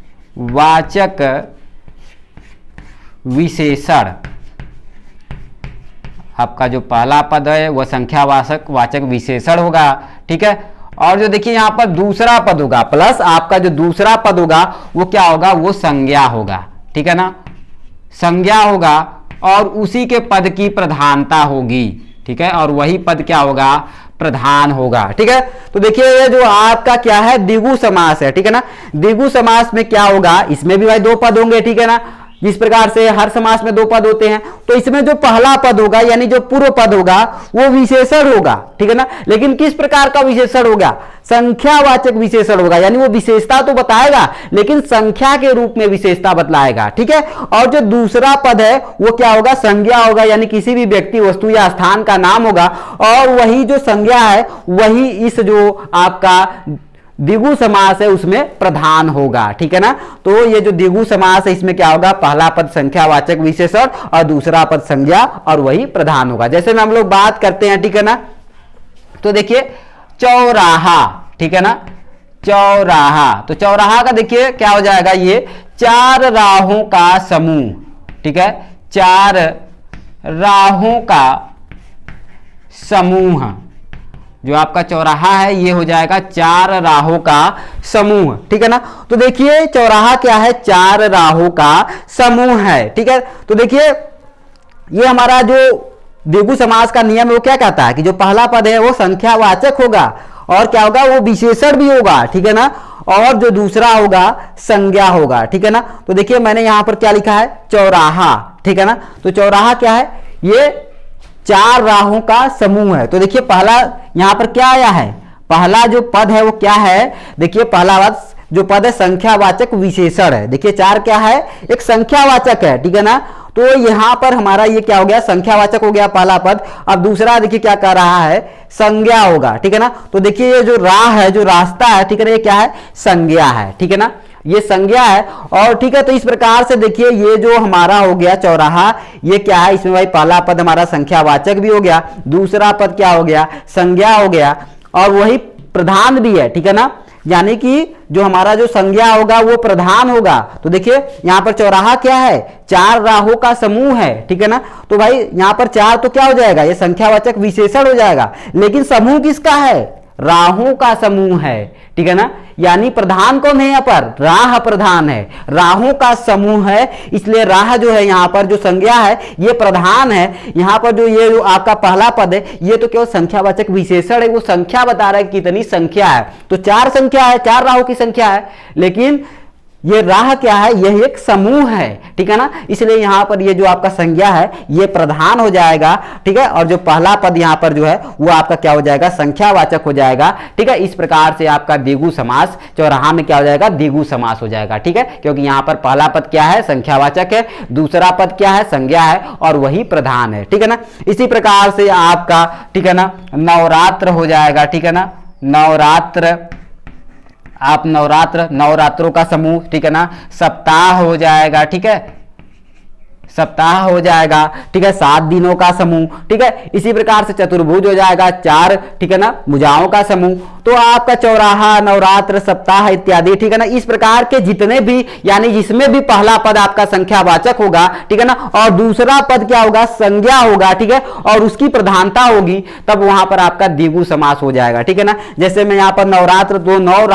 विशेषण। आपका जो पहला पद है वह संख्यावाचक विशेषण होगा, ठीक है। और जो देखिए यहां पर दूसरा पद होगा प्लस आपका जो दूसरा पद होगा वो क्या होगा, वो संज्ञा होगा, ठीक है ना, संज्ञा होगा और उसी के पद की प्रधानता होगी, ठीक है, और वही पद क्या होगा, प्रधान होगा, ठीक है। तो देखिए ये जो आपका क्या है द्विगु समास है, ठीक है ना। द्विगु समास में क्या होगा, इसमें भी भाई दो पद होंगे, ठीक है ना, जिस प्रकार से हर समास में दो पद होते हैं। तो इसमें जो पहला पद होगा यानी जो पूर्व पद होगा वो विशेषण होगा, ठीक है ना। लेकिन किस प्रकार का विशेषण होगा, संख्यावाचक विशेषण होगा, यानी वो विशेषता तो बताएगा लेकिन संख्या के रूप में विशेषता बतलाएगा, ठीक है। और जो दूसरा पद है वो क्या होगा, संज्ञा होगा, यानी किसी भी व्यक्ति वस्तु या स्थान का नाम होगा, और वही जो संज्ञा है वही इस जो आपका द्विगु समास है उसमें प्रधान होगा, ठीक है ना। तो ये जो द्विगु समास है इसमें क्या होगा, पहला पद संख्यावाचक विशेषण और दूसरा पद संज्ञा और वही प्रधान होगा। जैसे में हम लोग बात करते हैं, ठीक है ना, तो देखिए चौराहा, ठीक है ना, चौराहा। तो चौराहा का देखिए क्या हो जाएगा, ये चार राहों का समूह, ठीक है, चार राहों का समूह। जो आपका चौराहा है ये हो जाएगा चार राहों का समूह, ठीक है ना। तो देखिए चौराहा क्या है, चार राहों का समूह है, ठीक है। तो देखिए ये हमारा जो द्विगु समास का नियम है वो क्या कहता है कि जो पहला पद है वो संख्यावाचक होगा और क्या होगा, वो विशेषण भी होगा, ठीक है ना, और जो दूसरा होगा संज्ञा होगा, ठीक है ना। तो देखिए मैंने यहां पर क्या लिखा है, चौराहा, ठीक है ना। तो चौराहा क्या है, ये चार राहों का समूह है। तो देखिए पहला यहां पर क्या आया है, पहला जो पद है वो क्या है, देखिए पहला जो पद है संख्यावाचक विशेषण है। देखिए चार क्या है, एक संख्यावाचक है, ठीक है ना। तो यहां पर हमारा ये क्या हो गया, संख्यावाचक हो गया पहला पद। अब दूसरा देखिए क्या कर रहा है, संज्ञा होगा, ठीक है ना। तो देखिए ये जो राह है, जो रास्ता है, ठीक है ना, ये क्या है, संज्ञा है, ठीक है ना, ये संज्ञा है। और ठीक है, तो इस प्रकार से देखिए ये जो हमारा हो गया चौराहा, ये क्या है, इसमें भाई पहला पद हमारा संख्यावाचक भी हो गया, दूसरा पद क्या हो गया, संज्ञा हो गया, और वही प्रधान भी है, ठीक है ना। यानी कि जो हमारा जो संज्ञा होगा वो प्रधान होगा। तो देखिए यहां पर चौराहा क्या है, चार राहों का समूह है, ठीक है ना। तो भाई यहां पर चार तो क्या हो जाएगा, ये संख्यावाचक विशेषण हो जाएगा, लेकिन समूह किसका है, राहों का समूह है, ठीक है ना। यानी प्रधान कौन है यहाँ पर, राह प्रधान है, राहों का समूह है, इसलिए राह जो है यहाँ पर जो संज्ञा है ये प्रधान है। यहाँ पर जो ये जो आपका पहला पद है ये तो केवल संख्यावाचक विशेषण है, वो संख्या बता रहा है कितनी संख्या है। तो चार संख्या है, चार राहों की संख्या है, लेकिन ये राह क्या है, यह एक समूह है, ठीक है ना। इसलिए यहां पर ये जो आपका संज्ञा है ये प्रधान हो जाएगा, ठीक है। और जो पहला पद यहां पर जो है वो आपका क्या हो जाएगा, संख्यावाचक हो जाएगा, ठीक है। इस प्रकार से आपका द्विगु समास चौराहा में क्या हो जाएगा, द्विगु समास हो जाएगा, ठीक है। क्योंकि यहां पर पहला पद क्या है, संख्यावाचक है, दूसरा पद क्या है, संज्ञा है, और वही प्रधान है, ठीक है ना। इसी प्रकार से आपका, ठीक है ना, नवरात्र हो जाएगा, ठीक है ना। नवरात्र, आप नवरात्र, नवरात्रों का समूह, ठीक है ना। सप्ताह हो जाएगा, ठीक है, सप्ताह हो जाएगा, ठीक है, 7 दिनों का समूह, ठीक है। इसी प्रकार से चतुर्भुज हो जाएगा, 4, ठीक है ना, भुजाओं का समूह। तो आपका चौराहा, नवरात्र, सप्ताह इत्यादि, ठीक है ना, इस प्रकार के जितने भी, यानी जिसमें भी पहला पद आपका संख्यावाचक होगा, ठीक है ना, और दूसरा पद क्या होगा, संज्ञा होगा, ठीक है, और उसकी प्रधानता होगी, तब वहां पर आपका द्विगु समास हो जाएगा, ठीक है ना। जैसे मैं यहां पर नवरात्र, तो 9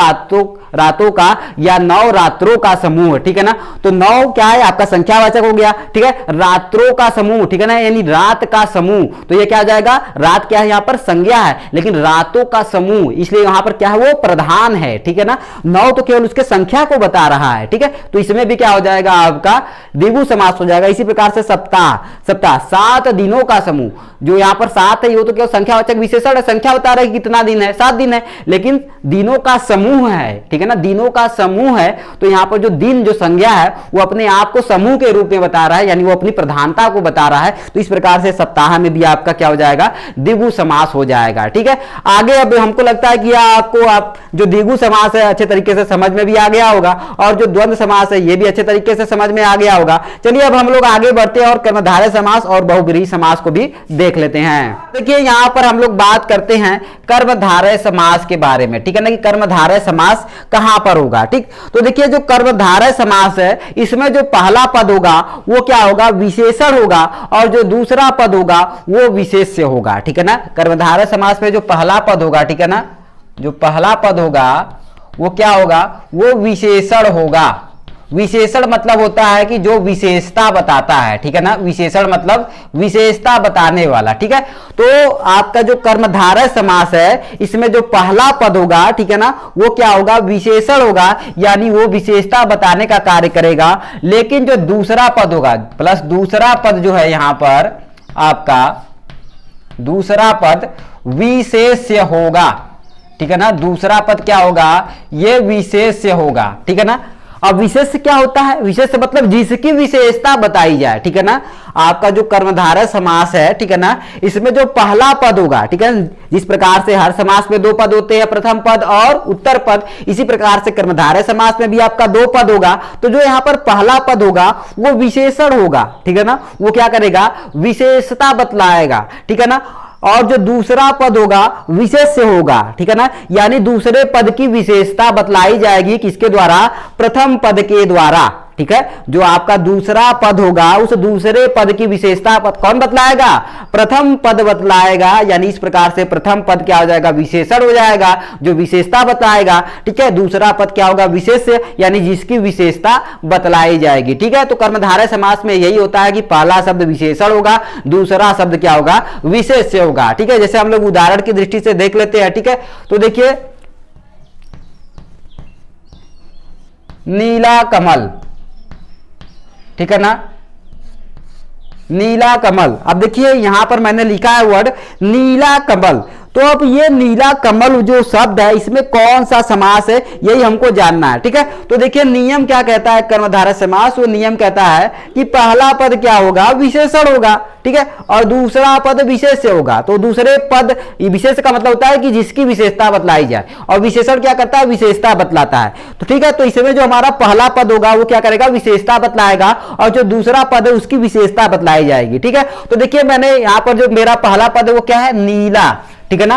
रातों का या 9 रात्रों का समूह, ठीक है ना। तो 9 क्या है, आपका संख्यावाचक हो गया, ठीक है, रात्रों का समूह, ठीक है ना, यानी रात का समूह। तो ये क्या हो जाएगा, रात क्या है, यहां पर संज्ञा है, लेकिन रातों का समूह, इसलिए यहां पर क्या है, वो प्रधान है, ठीक है ना। 9 तो केवल उसके संख्या को बता रहा है, ठीक है, तो इसमें भी क्या हो जाएगा, आपका द्विगु समास हो जाएगा। इसी प्रकार से सप्ताह, सप्ताह 7 दिनों का समूह, जो यहां पर 7 है, वो तो केवल संख्यावाचक विशेषण है, संख्या बता रहा है कि कितना दिन है, 7 दिन है, लेकिन दिनों का समूह है, ठीक है ना, दिनों का समूह है। तो यहां पर जो दिन, जो संज्ञा है, वो अपने आप को समूह के रूप में बता रहा है, यानी वो अपनी प्रधानता को बता रहा है। तो इस प्रकार से सप्ताह में भी आपका क्या हो जाएगा, द्विगु समास हो जाएगा, ठीक है। आगे अब हमको लगता है कि आपको आप जो द्विगु समास है अच्छे तरीके से समझ में भी आ गया होगा, और जो द्वंद्व समास है ये भी अच्छे तरीके से समझ में आ गया होगा। चलिए अब हम लोग आगे बढ़ते हैं और कर्मधारय समास और बहुब्रीहि समास को भी देख लेते हैं। देखिए यहां पर हम लोग बात करते हैं कर्मधारय समास के बारे में, ठीक है ना, कि कर्मधारय समास कहां पर होगा, ठीक। तो देखिए जो कर्मधारय समास है, इसमें जो पहला पद होगा वो क्या होगा, विशेषण होगा, और जो दूसरा पद होगा वो विशेष्य होगा, ठीक है ना। कर्मधारय समास में जो पहला पद होगा, ठीक है ना, जो पहला पद होगा वो क्या होगा, वो विशेषण होगा। विशेषण मतलब होता है कि जो विशेषता बताता है, ठीक है ना, विशेषण मतलब विशेषता बताने वाला, ठीक है। तो आपका जो कर्मधारय समास है, इसमें जो पहला पद होगा, ठीक है ना, वो क्या होगा, विशेषण होगा, यानी वो विशेषता बताने का कार्य करेगा। लेकिन जो दूसरा पद होगा, प्लस दूसरा पद जो है यहां पर आपका दूसरा पद विशेष्य होगा, ठीक है ना। दूसरा पद क्या होगा, ये विशेष्य होगा, ठीक है ना। अब विशेष्य क्या होता है, विशेष्य मतलब जिसकी विशेषता बताई जाए, ठीक है ना। आपका जो कर्मधारय समास है, ठीक है ना, इसमें जो पहला पद होगा, ठीक है, जिस प्रकार से हर समास में 2 पद होते हैं, प्रथम पद और उत्तर पद, इसी प्रकार से कर्मधारय समास में भी आपका 2 पद होगा। तो जो यहां पर पहला पद होगा वो विशेषण होगा, ठीक है ना, वो क्या करेगा, विशेषता बतलाएगा, ठीक है ना। और जो दूसरा पद होगा विशेष्य होगा, ठीक है ना, यानी दूसरे पद की विशेषता बतलाई जाएगी किसके द्वारा, प्रथम पद के द्वारा, ठीक है। जो आपका दूसरा पद होगा उस दूसरे पद की विशेषता पद कौन बतलाएगा, प्रथम पद बतलाएगा, यानी इस प्रकार से प्रथम पद क्या हो जाएगा, विशेषण हो जाएगा, जो विशेषता बताएगा, ठीक है। दूसरा पद क्या होगा, विशेष्य, यानी जिसकी विशेषता बतलाई जाएगी, ठीक है। तो कर्मधारय समास में यही होता है कि पहला शब्द विशेषण होगा, दूसरा शब्द क्या होगा, विशेष्य होगा, ठीक है। जैसे हम लोग उदाहरण की दृष्टि से देख लेते हैं, ठीक है। तो देखिए नीला कमल, ठीक है ना, नीला कमल। अब देखिए यहां पर मैंने लिखा है वर्ड नीला कमल, तो अब ये नीला कमल जो शब्द है इसमें कौन सा समास है यही हमको जानना है, ठीक है। तो देखिए नियम क्या कहता है कर्मधारय समास, वो नियम कहता है कि पहला पद क्या होगा, विशेषण होगा, ठीक है, और दूसरा पद विशेष्य होगा। तो दूसरे पद, विशेष का मतलब होता है कि जिसकी विशेषता बतलाई जाए, और विशेषण क्या करता है, विशेषता बतलाता है। तो ठीक है, तो इसमें जो हमारा पहला पद होगा वो क्या करेगा, विशेषता बतलाएगा, और जो दूसरा पद है उसकी विशेषता बतलाई जाएगी, ठीक है। तो देखिए मैंने यहाँ पर जो मेरा पहला पद है वो क्या है, नीला, ठीक है ना,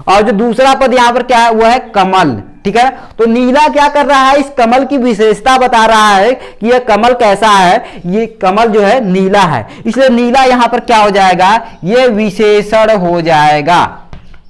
और जो दूसरा पद यहां पर क्या है वो है कमल, ठीक है। तो नीला क्या कर रहा है, इस कमल की विशेषता बता रहा है कि यह कमल कैसा है, ये कमल जो है नीला है, इसलिए नीला यहां पर क्या हो जाएगा, ये विशेषण हो जाएगा,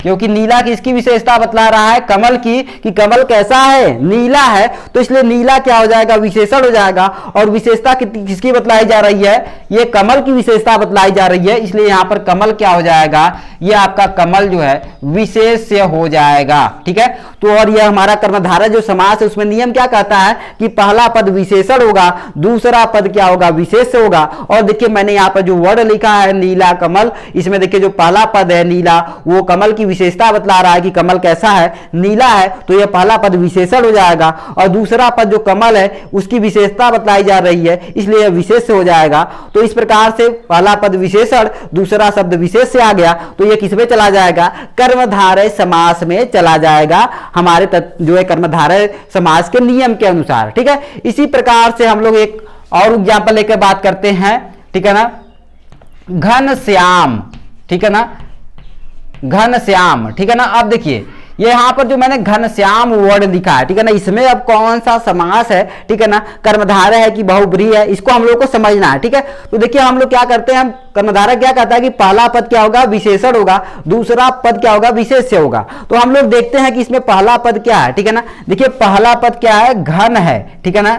क्योंकि नीला किसकी विशेषता बतला रहा है, कमल की, कि कमल कैसा है, नीला है, तो इसलिए नीला क्या हो जाएगा, विशेषण हो जाएगा। और विशेषता किसकी बतलाई जा रही है, ये कमल की विशेषता बतलाई जा रही है, इसलिए यहां पर कमल क्या हो जाएगा, ये आपका कमल जो है विशेष्य हो जाएगा, ठीक है। तो और ये हमारा कर्मधारय जो समास है उसमें नियम क्या कहता है कि पहला पद विशेषण होगा, दूसरा पद क्या होगा, विशेष्य होगा। और देखिए मैंने यहाँ पर जो वर्ड लिखा है नीला कमल, इसमें देखिए जो पहला पद है नीला, वो कमल की विशेषता बतला रहा है कि कमल कैसा है, नीला है, तो यह पहला पद विशेषण हो जाएगा। और दूसरा पद जो कमल है उसकी विशेषता बतलाई जा रही है, इसलिए यह विशेष्य हो जाएगा। तो इस प्रकार से पहला पद विशेषण, दूसरा शब्द विशेष्य आ गया, तो यह किसमें चला जाएगा, कर्मधारय समास में चला जाएगा, हमारे जो है कर्मधारय समास के नियम के अनुसार, ठीक है। इसी प्रकार से हम लोग एक और एग्जाम्पल लेकर बात करते हैं, ठीक है ना, घनश्याम, ठीक है ना, घनश्याम, ठीक है ना। अब देखिए ये यहां पर जो मैंने घनश्याम वर्ड लिखा है, ठीक है ना, इसमें अब कौन सा समास है, ठीक है ना, कर्मधारय है कि बहुब्रीहि है, इसको हम लोग को समझना है, ठीक है। तो देखिए हम लोग क्या करते हैं, हम कर्मधारय क्या कहता है कि पहला पद क्या होगा, विशेषण होगा, दूसरा पद क्या होगा, विशेष्य होगा। तो हम लोग देखते हैं कि इसमें पहला पद क्या है, ठीक है ना। देखिए पहला पद क्या है, घन है, ठीक है ना,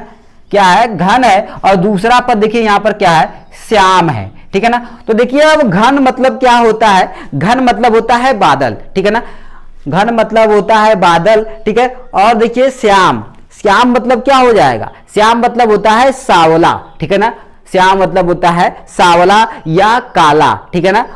क्या है, घन है। और दूसरा पद देखिए यहां पर क्या है, श्याम है, ठीक है ना। तो देखिए अब घन मतलब क्या होता है, घन मतलब होता है बादल, ठीक है ना, घन मतलब होता है बादल, ठीक है। और देखिए श्याम, श्याम मतलब क्या हो जाएगा, श्याम मतलब होता है सावला, ठीक है ना, श्याम मतलब होता है सावला या काला, ठीक है ना,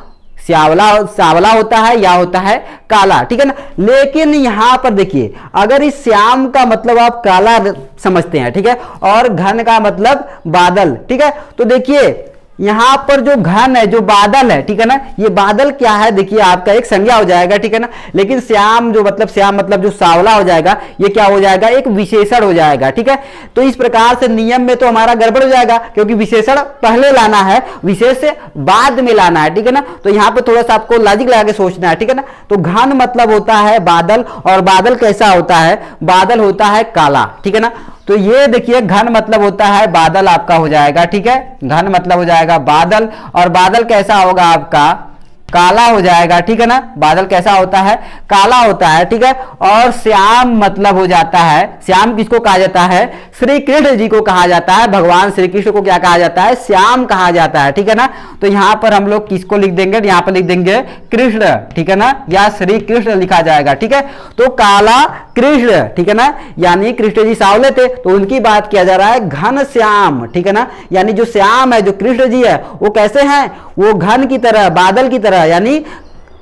सावला होता है या होता है काला, ठीक है ना। लेकिन यहां पर देखिए अगर इस श्याम का मतलब आप काला समझते हैं, ठीक है, और घन का मतलब बादल, ठीक है, तो देखिए यहां पर जो घन है, जो बादल है, ठीक है ना, ये बादल क्या है, देखिए आपका एक संज्ञा हो जाएगा, ठीक है ना। लेकिन श्याम मतलब जो सावला हो जाएगा, ये क्या हो जाएगा, एक विशेषण हो जाएगा, ठीक है। तो इस प्रकार से नियम में तो हमारा गड़बड़ हो जाएगा, क्योंकि विशेषण पहले लाना है, विशेष्य बाद में लाना है, ठीक है ना। तो यहां पर थोड़ा सा आपको लॉजिक लगा के सोचना है, ठीक है ना। तो घन मतलब होता है बादल, और बादल कैसा होता है, बादल होता है काला, ठीक है ना। तो ये देखिए घन मतलब होता है बादल आपका हो जाएगा, ठीक है, घन मतलब हो जाएगा बादल, और बादल कैसा होगा आपका, काला हो जाएगा, ठीक है ना। बादल कैसा होता है, काला होता है, ठीक है। और श्याम मतलब हो जाता है, श्याम किसको कहा जाता है, श्री कृष्ण जी को कहा जाता है, भगवान श्री कृष्ण को क्या कहा जाता है, श्याम कहा जाता है, ठीक है ना। तो यहां पर हम लोग किसको लिख देंगे, यहां पर लिख देंगे कृष्ण, ठीक है ना, या श्री कृष्ण लिखा जाएगा, ठीक है। तो काला कृष्ण, ठीक है ना, यानी कृष्ण जी सावले थे, तो उनकी बात किया जा रहा है, घन श्याम, ठीक है ना, यानी जो श्याम है, जो कृष्ण जी है, वो कैसे हैं, वो घन की तरह, बादल की तरह, यानी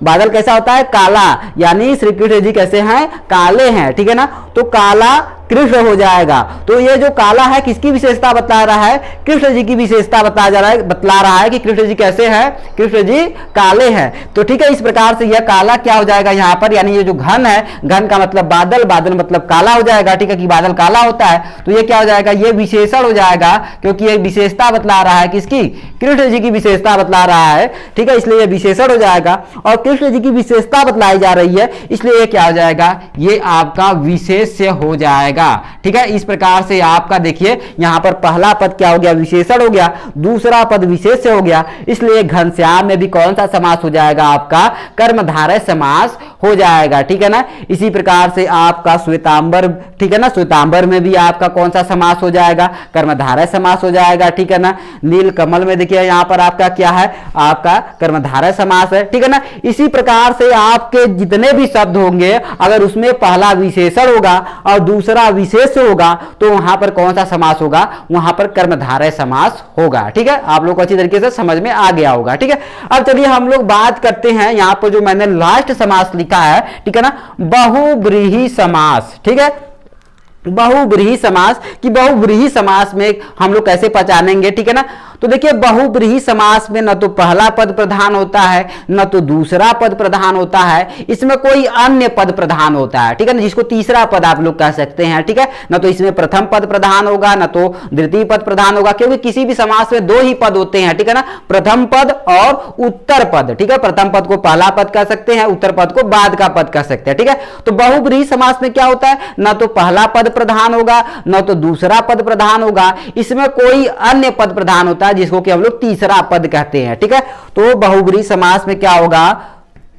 बादल कैसा होता है, काला, यानी श्री कृष्ण जी कैसे हैं, काले हैं, ठीक है ना। तो काला कृष्ण हो जाएगा। तो ये जो काला है किसकी विशेषता बता रहा है, कृष्ण जी की विशेषता बतला रहा है कि कृष्ण जी कैसे हैं, कृष्ण जी काले हैं। तो ठीक है, इस प्रकार से यह काला क्या हो जाएगा यहाँ पर, यानी ये जो घन है, घन का मतलब बादल, बादल मतलब काला हो जाएगा, ठीक है, कि बादल काला होता है। तो ये क्या हो जाएगा, ये विशेषण हो जाएगा, क्योंकि ये विशेषता बतला रहा है किसकी, कृष्ण जी की विशेषता बतला रहा है, ठीक है, इसलिए ये विशेषण हो जाएगा। और कृष्ण जी की विशेषता बतलाई जा रही है, इसलिए ये क्या हो जाएगा, ये आपका विशेष्य हो जाएगा, ठीक है। इस प्रकार से आपका देखिए यहां पर पहला पद क्या हो गया, विशेषण हो गया, दूसरा पद विशेष्य हो गया, इसलिए घनश्याम में भी कौन सा समास हो जाएगा, आपका कर्मधारय समास हो जाएगा, ठीक है ना। इसी प्रकार से आपका श्वेतांबर, ठीक है ना, श्वेतांबर में भी आपका कौन सा समास हो जाएगा, कर्मधारय समास हो जाएगा, ठीक है ना। नील कमल में देखिए यहां पर आपका क्या है, आपका कर्मधारय समास है, ठीक है ना। इसी प्रकार से आपके जितने भी शब्द होंगे, अगर उसमें पहला विशेषण होगा और दूसरा विशेष होगा, तो वहां पर कौन सा समास होगा, वहां पर कर्मधारय समास होगा, ठीक है। आप लोग को अच्छी तरीके से समझ में आ गया होगा, ठीक है। अब चलिए हम लोग बात करते हैं, यहां पर जो मैंने लास्ट समास लिखा है, ठीक है ना, बहुव्रीहि समास, ठीक है, बहुव्रीहि समास। कि बहुव्रीहि समास में हम लोग कैसे पहचानेंगे, ठीक है ना। तो देखिए बहुब्रीहि समास में न तो पहला पद प्रधान होता है न तो दूसरा पद प्रधान होता है, इसमें कोई अन्य पद प्रधान होता है, ठीक है ना, जिसको तीसरा पद आप लोग कह सकते हैं, ठीक है। न तो इसमें प्रथम पद प्रधान होगा न तो द्वितीय पद प्रधान होगा, क्योंकि किसी भी समास में दो ही पद होते हैं, ठीक है ना, प्रथम पद और उत्तर पद, ठीक है। प्रथम पद को पहला पद कह सकते हैं, उत्तर पद को बाद का पद कह सकते हैं, ठीक है। तो बहुब्रीहि समास में क्या होता है, न तो पहला पद प्रधान होगा न तो दूसरा पद प्रधान होगा, इसमें कोई अन्य पद प्रधान होता है जिसको कि हम लोग तीसरा पद कहते हैं, ठीक है। तो बहुब्रीहि समास में क्या होगा,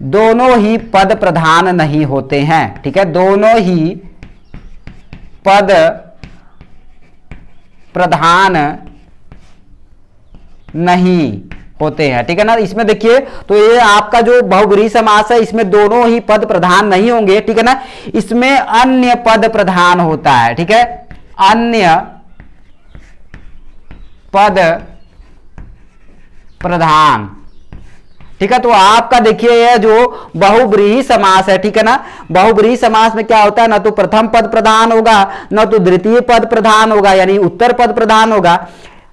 दोनों ही पद प्रधान नहीं होते हैं, ठीक है, दोनों ही पद प्रधान नहीं होते हैं, ठीक है ना। इसमें देखिए तो ये आपका जो बहुब्रीहि समास है इसमें दोनों ही पद प्रधान नहीं होंगे, ठीक है ना, इसमें अन्य पद प्रधान होता है, ठीक है, अन्य पद प्रधान, ठीक है। तो आपका देखिए यह जो बहुब्रीहि समास है, ठीक है ना, बहुब्रीहि समास में क्या होता है, ना तो प्रथम पद प्रधान होगा न तो द्वितीय पद प्रधान होगा, यानी उत्तर पद प्रधान होगा,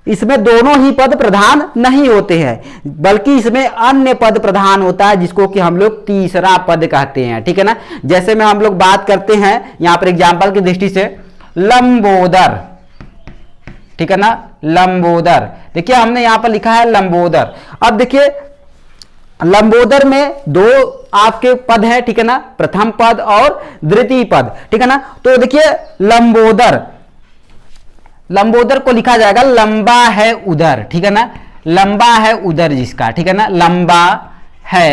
इसमें दोनों ही पद प्रधान नहीं होते हैं, बल्कि इसमें अन्य पद प्रधान होता है जिसको कि हम लोग तीसरा पद कहते हैं, ठीक है ना। जैसे में हम लोग बात करते हैं यहां पर एग्जाम्पल की दृष्टि से लंबोदर, ठीक है ना, लंबोदर, देखिए हमने यहां पर लिखा है लंबोदर। अब देखिए लंबोदर में दो आपके पद है, ठीक है ना, प्रथम पद और द्वितीय पद, ठीक है ना। तो देखिए लंबोदर, लंबोदर को लिखा जाएगा लंबा है उदर, ठीक है ना, लंबा है उदर जिसका, ठीक है ना, लंबा है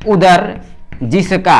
उदर जिसका,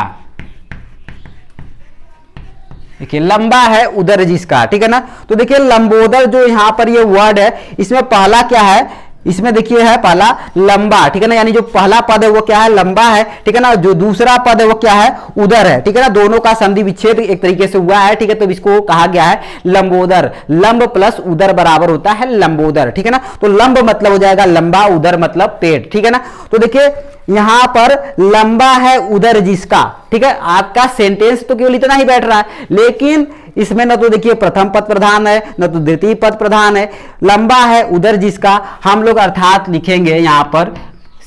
देखिए लंबा है उदर जिसका, ठीक है ना। तो देखिए लंबोदर जो यहां पर ये वर्ड है इसमें पहला क्या है, इसमें देखिए है पहला लंबा, ठीक है ना, यानी जो पहला पद है वो क्या है, लंबा है, ठीक है ना, जो दूसरा पद है वो क्या है, उदर है, ठीक है ना, दोनों का संधि विच्छेद एक तरीके से हुआ है, ठीक है। तो इसको कहा गया है लंबोदर, लंब प्लस उदर बराबर होता है लंबोदर, ठीक है ना। तो लंब मतलब हो जाएगा लंबा, उदर मतलब पेट, ठीक है ना। तो देखिए यहां पर लंबा है उदर जिसका, ठीक है, आपका सेंटेंस तो केवल इतना ही बैठ रहा है, लेकिन इसमें न तो देखिए प्रथम पद प्रधान है न तो द्वितीय पद प्रधान है, लंबा है उदर जिसका, हम लोग अर्थात लिखेंगे यहां पर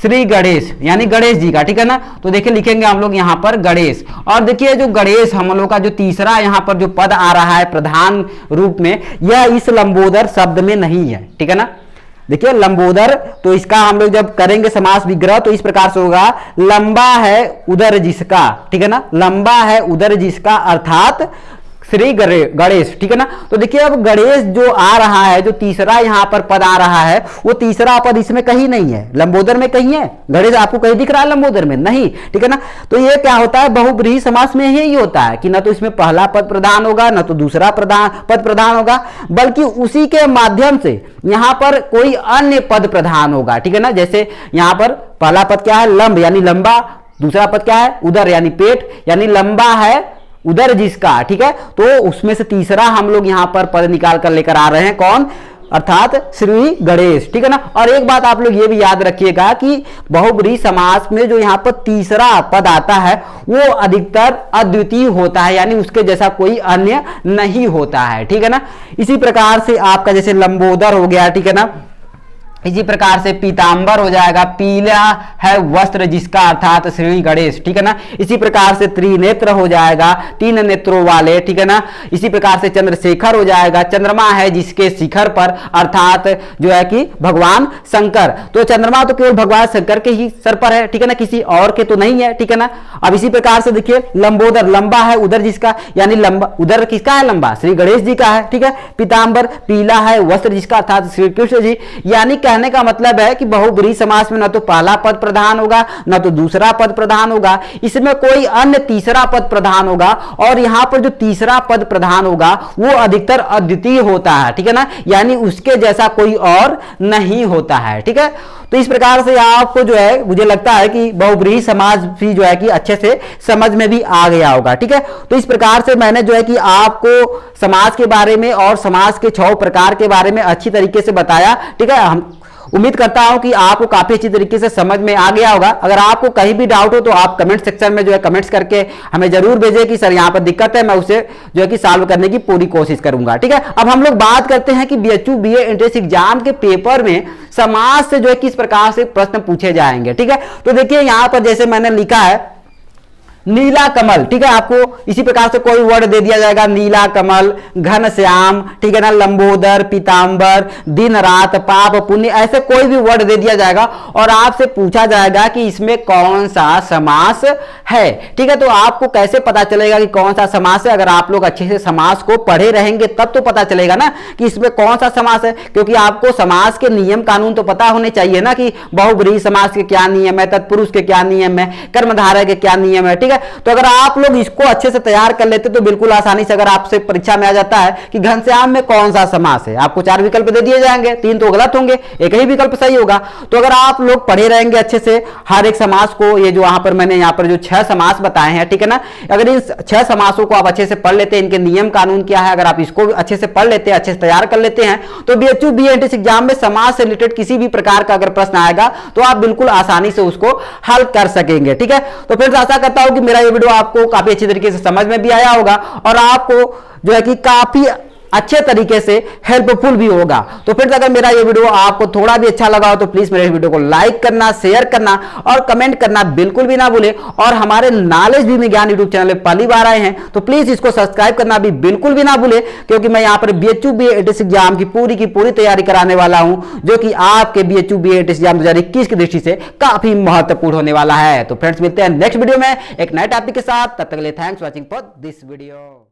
श्री गणेश, यानी गणेश जी का, ठीक है ना। तो देखिए लिखेंगे हम लोग यहां पर गणेश, और देखिए जो गणेश हम लोग का जो तीसरा यहां पर जो पद आ रहा है प्रधान रूप में, यह इस लंबोदर शब्द में नहीं है, ठीक है ना। देखिए लंबोदर, तो इसका हम लोग जब करेंगे समास विग्रह तो इस प्रकार से होगा, लंबा है उदर जिसका, ठीक है ना, लंबा है उदर जिसका अर्थात श्री गणेश, ठीक है ना। तो देखिए अब गणेश जो आ रहा है, जो तीसरा यहां पर पद आ रहा है, वो तीसरा पद इसमें कहीं नहीं है, लंबोदर में कहीं है, गणेश आपको कहीं दिख रहा है लंबोदर में नहीं, ठीक है ना। तो ये क्या होता है, बहुब्रीहि समास में यही होता है कि न तो इसमें पहला पद प्रधान होगा न तो दूसरा पद प्रधान होगा, बल्कि उसी के माध्यम से यहां पर कोई अन्य पद प्रधान होगा, ठीक है ना। जैसे यहां पर पहला पद क्या है, लंब यानी लंबा, दूसरा पद क्या है, उदर यानी पेट, यानी लंबा है उदर जिसका, ठीक है। तो उसमें से तीसरा हम लोग यहां पर पद निकाल कर लेकर आ रहे हैं, कौन, अर्थात श्री गणेश, ठीक है ना। और एक बात आप लोग ये भी याद रखिएगा कि बहुब्रीहि समास में जो यहां पर तीसरा पद आता है वो अधिकतर अद्वितीय होता है, यानी उसके जैसा कोई अन्य नहीं होता है, ठीक है ना। इसी प्रकार से आपका जैसे लंबोदर हो गया, ठीक है ना, इसी प्रकार से पीतांबर हो जाएगा, पीला है वस्त्र जिसका अर्थात श्री गणेश, ठीक है ना। इसी प्रकार से त्रिनेत्र हो जाएगा, तीन नेत्रों वाले, ठीक है ना। इसी प्रकार से चंद्रशेखर हो जाएगा, चंद्रमा है जिसके शिखर पर अर्थात जो है कि भगवान शंकर, तो चंद्रमा तो केवल भगवान शंकर के ही सर पर है, ठीक है ना, किसी और के तो नहीं है, ठीक है ना। अब इसी प्रकार से देखिए लंबोदर, लंबा है उदर जिसका, यानी लंबा उदर किसका है, लंबा श्री गणेश जी का है, ठीक है। पीतांबर, पीला है वस्त्र जिसका अर्थात श्री कृष्ण जी, यानी कहने का मतलब है कि बहुब्रीहि समास में न तो पहला पद प्रधान होगा न तो दूसरा पद प्रधान होगा, इसमें कोई अन्य तीसरा पद प्रधान होगा, और यहां पर जो तीसरा पद प्रधान होगा वो अधिकतर अद्वितीय होता है, ठीक है ना, यानी उसके जैसा कोई और नहीं होता है, ठीक है। तो इस प्रकार से आपको जो है मुझे लगता है कि बहुब्रीहि समास भी जो है कि अच्छे से समझ में भी आ गया होगा, ठीक है। तो इस प्रकार से मैंने जो है कि आपको समास के बारे में और समास के 6 प्रकार के बारे में अच्छी तरीके से बताया, ठीक है। हम उम्मीद करता हूं कि आपको काफी अच्छी तरीके से समझ में आ गया होगा। अगर आपको कहीं भी डाउट हो तो आप कमेंट सेक्शन में जो है कमेंट्स करके हमें जरूर भेजें कि सर यहां पर दिक्कत है, मैं उसे जो है कि सॉल्व करने की पूरी कोशिश करूंगा। ठीक है, अब हम लोग बात करते हैं कि बीएचयू बीए एंट्रेंस एग्जाम के पेपर में समाज से जो है किस प्रकार से प्रश्न पूछे जाएंगे। ठीक है, तो देखिए यहां पर जैसे मैंने लिखा है नीला कमल, ठीक है, आपको इसी प्रकार से कोई वर्ड दे दिया जाएगा, नीला कमल, घनश्याम, ठीक है ना, लंबोदर, पीतांबर, दिन रात, पाप पुण्य, ऐसे कोई भी वर्ड दे दिया जाएगा और आपसे पूछा जाएगा कि इसमें कौन सा समास है। ठीक है, तो आपको कैसे पता चलेगा कि कौन सा समास है? अगर आप लोग अच्छे से समास को पढ़े रहेंगे तब तो पता चलेगा ना कि इसमें कौन सा समास है, क्योंकि आपको समास के नियम कानून तो पता होने चाहिए ना कि बहुब्रीहि समास के क्या नियम है, तत्पुरुष के क्या नियम है, कर्मधारय के क्या नियम है। ठीक है, तो अगर आप लोग इसको अच्छे से तैयार कर लेते तो बिल्कुल आसानी से, अगर आपसे परीक्षा में आ जाता है कि घनश्याम में कौन सा समास है, आपको 4 विकल्प दे दिए जाएंगे, 3 तो गलत होंगे, एक ही विकल्प सही होगा। तो अगर आप लोग पढ़े रहेंगे अच्छे से हर एक समास को, ये जो वहां पर मैंने यहाँ पर जो 6 समास बताए हैं, ठीक है ना, अगर इन 6 समासों को आप अच्छे से पढ़ लेते हैं, इनके नियम कानून क्या है, अगर आप इसको अच्छे से पढ़ लेते हैं, अच्छे से तैयार कर लेते हैं, तो बीएचयू बीए एंट्रेंस एग्जाम में समास से रिलेटेड किसी भी प्रकार का अगर प्रश्न आएगा तो आप बिल्कुल आसानी से उसको हल कर सकेंगे। ठीक है, तो फिर आशा करता हूं कि मेरा ये वीडियो आपको काफी अच्छी तरीके से समझ में भी आया होगा और आपको जो है कि काफी अच्छे तरीके से हेल्पफुल भी होगा। तो फिर अगर मेरा ये वीडियो आपको थोड़ा भी अच्छा लगा हो तो प्लीज मेरे वीडियो को लाइक करना, शेयर करना और कमेंट करना बिल्कुल भी ना भूलें। और हमारे नॉलेज भी विज्ञान यूट्यूब चैनल पे पहली बार आए हैं तो प्लीज इसको सब्सक्राइब करना भी बिल्कुल भी ना भूलें, क्योंकि मैं यहाँ पर बीएचयू बीए एंट्रेंस एग्जाम की पूरी तैयारी कराने वाला हूं, जो कि आपके बीएचयू बीए एंट्रेंस एग्जाम 2021 की दृष्टि से काफी महत्वपूर्ण होने वाला है। तो फ्रेंड्स, मिलते हैं नेक्स्ट वीडियो में एक नए टॉपिक के साथ, तब तक के लिए thanks watching for this video.